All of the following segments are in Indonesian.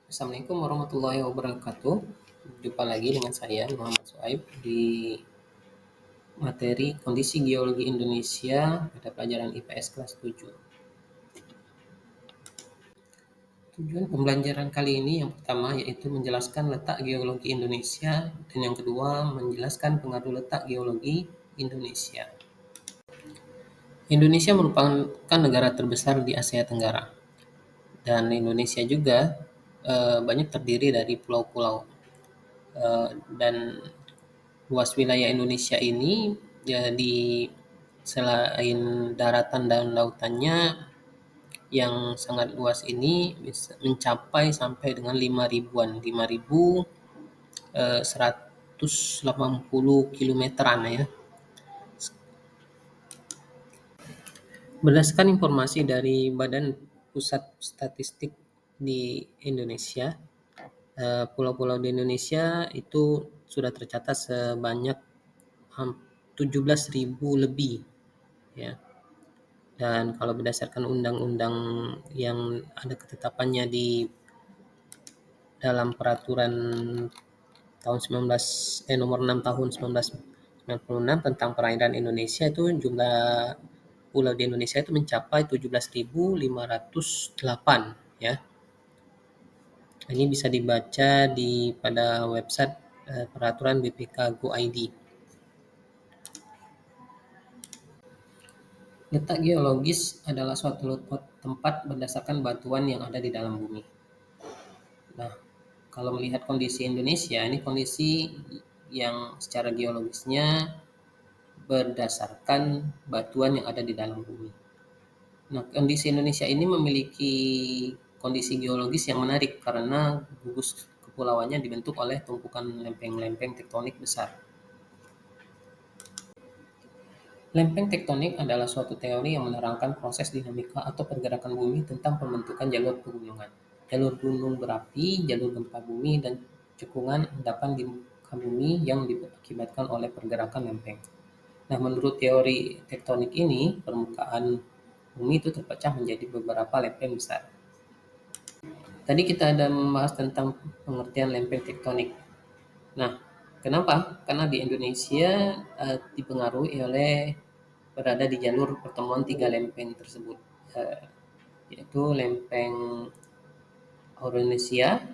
Assalamualaikum warahmatullahi wabarakatuh. Jumpa lagi dengan saya Muhammad Suaib di materi Kondisi Geologi Indonesia pada pelajaran IPS kelas 7. Tujuan pembelajaran kali ini yang pertama yaitu menjelaskan letak geologi Indonesia dan yang kedua menjelaskan pengaruh letak geologi Indonesia. Indonesia merupakan negara terbesar di Asia Tenggara dan Indonesia juga banyak terdiri dari pulau-pulau. Dan luas wilayah Indonesia ini jadi selain daratan dan lautannya yang sangat luas ini bisa mencapai sampai dengan 5 ribuan, 5.180 kilometeran ya. Berdasarkan informasi dari Badan Pusat Statistik di Indonesia, pulau-pulau di Indonesia itu sudah tercatat sebanyak 17.000 lebih ya. Dan kalau berdasarkan undang-undang yang ada ketetapannya di dalam peraturan tahun 19 nomor 6 tahun 1996 tentang perairan Indonesia, itu jumlah pulau di Indonesia itu mencapai 17.508 ya. Ini bisa dibaca pada website peraturan BPK Go ID. Letak geologis adalah suatu tempat berdasarkan batuan yang ada di dalam bumi. Nah, kalau melihat kondisi Indonesia, ini kondisi yang secara geologisnya berdasarkan batuan yang ada di dalam bumi. Nah, kondisi Indonesia ini memiliki kondisi geologis yang menarik karena gugus kepulauannya dibentuk oleh tumpukan lempeng-lempeng tektonik besar. Lempeng tektonik adalah suatu teori yang menerangkan proses dinamika atau pergerakan bumi tentang pembentukan jalur pegunungan, jalur gunung berapi, jalur gempa bumi, dan cekungan endapan di muka bumi yang diakibatkan oleh pergerakan lempeng. Nah, menurut teori tektonik ini, permukaan bumi itu terpecah menjadi beberapa lempeng besar. Tadi kita ada membahas tentang pengertian lempeng tektonik. Nah, kenapa? Karena di Indonesia dipengaruhi oleh berada di jalur pertemuan tiga lempeng tersebut, yaitu lempeng Aurenesia,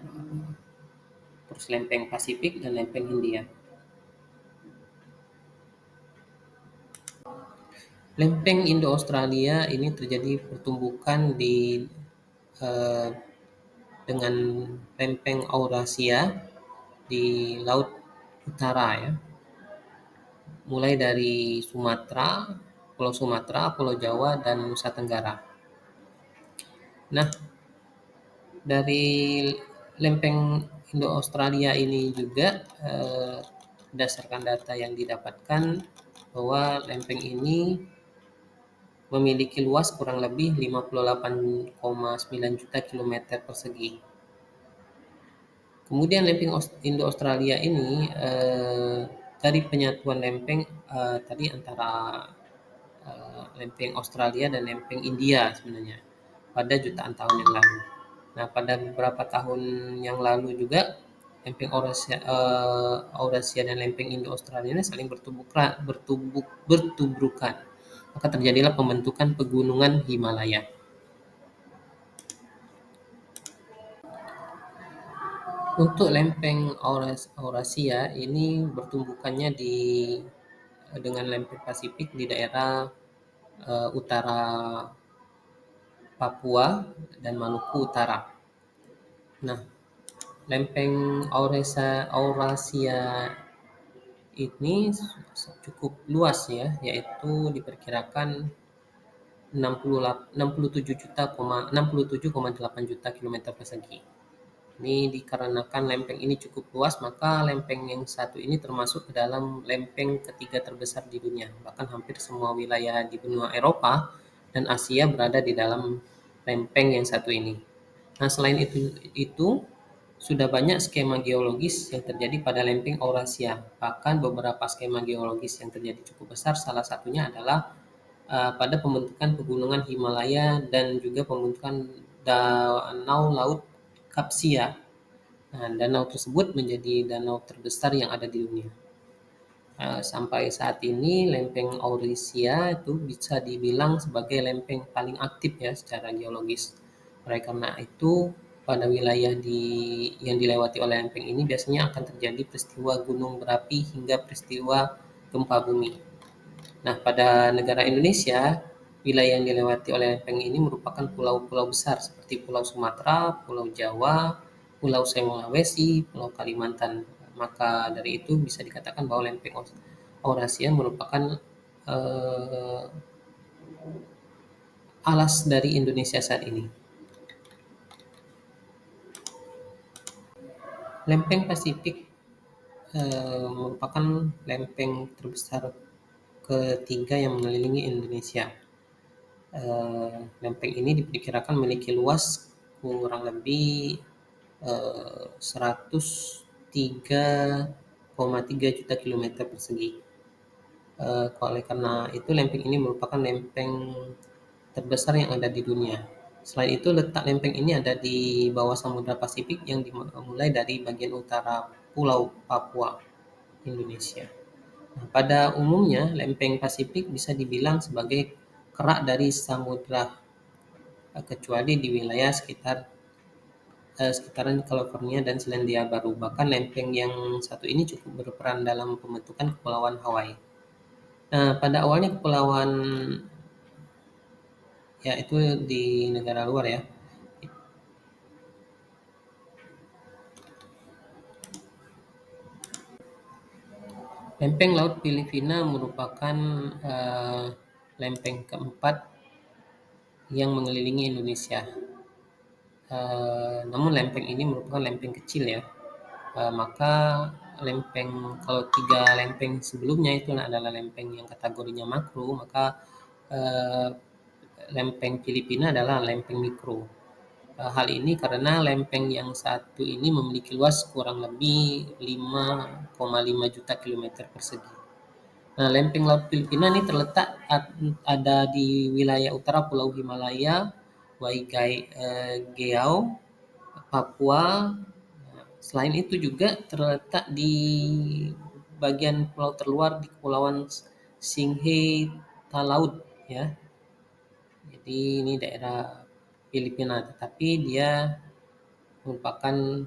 terus lempeng Pasifik, dan lempeng Hindia. Lempeng Indo-Australia ini terjadi pertumbukan eh, dengan lempeng Eurasia di Laut Utara ya, mulai dari Sumatera, Pulau Jawa, dan Nusa Tenggara. Nah, dari lempeng Indo-Australia ini juga berdasarkan data yang didapatkan bahwa lempeng ini memiliki luas kurang lebih 58,9 juta kilometer persegi. Kemudian lempeng Indo-Australia ini dari penyatuan lempeng tadi antara lempeng Australia dan lempeng India sebenarnya pada jutaan tahun yang lalu. Nah, pada beberapa tahun yang lalu juga lempeng Eurasia dan lempeng Indo-Australia ini saling bertubrukan. Maka terjadilah pembentukan pegunungan Himalaya. Untuk lempeng Eurasia ini bertumbukannya dengan lempeng Pasifik di daerah utara Papua dan Maluku Utara. Nah, lempeng Eurasia ini cukup luas ya, yaitu diperkirakan 67,8 juta kilometer persegi. Ini dikarenakan lempeng ini cukup luas, maka lempeng yang satu ini termasuk ke dalam lempeng ketiga terbesar di dunia. Bahkan hampir semua wilayah di benua Eropa dan Asia berada di dalam lempeng yang satu ini. Nah, selain itu sudah banyak skema geologis yang terjadi pada lempeng Eurasia. Bahkan beberapa skema geologis yang terjadi cukup besar, salah satunya adalah pada pembentukan pegunungan Himalaya dan juga pembentukan danau laut Kapsia. Nah, danau tersebut menjadi danau terbesar yang ada di dunia. Sampai saat ini lempeng Aurisia itu bisa dibilang sebagai lempeng paling aktif ya secara geologis. Oleh karena itu, pada wilayah yang dilewati oleh lempeng ini biasanya akan terjadi peristiwa gunung berapi hingga peristiwa gempa bumi. Nah, pada negara Indonesia, wilayah yang dilewati oleh lempeng ini merupakan pulau-pulau besar seperti Pulau Sumatera, Pulau Jawa, Pulau Sulawesi, Pulau Kalimantan. Maka dari itu bisa dikatakan bahwa lempeng Eurasia merupakan eh, alas dari Indonesia saat ini. Lempeng Pasifik merupakan lempeng terbesar ketiga yang mengelilingi Indonesia. Lempeng ini diperkirakan memiliki luas kurang lebih 103,3 juta kilometer persegi. Oleh karena itu lempeng ini merupakan lempeng terbesar yang ada di dunia. Selain itu letak lempeng ini ada di bawah Samudra Pasifik yang dimulai dari bagian utara Pulau Papua, Indonesia. Nah, pada umumnya lempeng Pasifik bisa dibilang sebagai kerak dari samudra, kecuali di wilayah sekitaran California dan Selandia Baru. Bahkan lempeng yang satu ini cukup berperan dalam pembentukan Kepulauan Hawaii. Nah, pada awalnya kepulauan ya itu di negara luar ya. Lempeng Laut Filipina merupakan eh, lempeng keempat yang mengelilingi Indonesia. Namun lempeng ini merupakan lempeng kecil ya. Maka lempeng kalau tiga lempeng sebelumnya itu adalah lempeng yang kategorinya makro, maka eh, lempeng Filipina adalah lempeng mikro. Hal ini karena lempeng yang satu ini memiliki luas kurang lebih 5,5 juta kilometer persegi. Nah, lempeng Laut Filipina ini terletak ada di wilayah utara Pulau Himalaya, Waigao, Papua. Selain itu juga terletak di bagian pulau terluar di Kepulauan Singhe Talaud ya. Jadi ini daerah Filipina, tetapi dia merupakan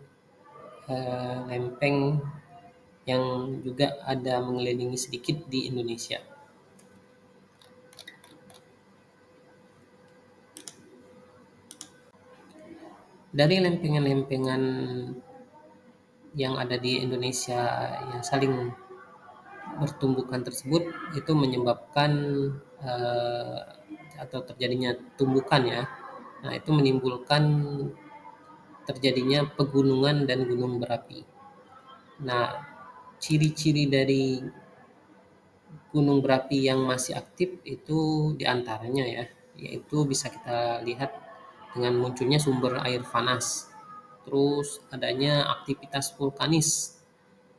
lempeng yang juga ada mengelilingi sedikit di Indonesia. Dari lempengan-lempengan yang ada di Indonesia yang saling bertumbukan tersebut itu menyebabkan eh, atau terjadinya tumbukan ya. Nah, itu menimbulkan terjadinya pegunungan dan gunung berapi. Nah, ciri-ciri dari gunung berapi yang masih aktif itu diantaranya ya, yaitu bisa kita lihat dengan munculnya sumber air panas, terus adanya aktivitas vulkanis,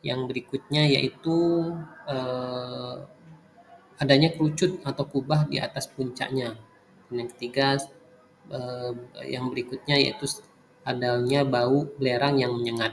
yang berikutnya yaitu eh, adanya kerucut atau kubah di atas puncaknya. Dan yang ketiga yang berikutnya yaitu adanya bau belerang yang menyengat.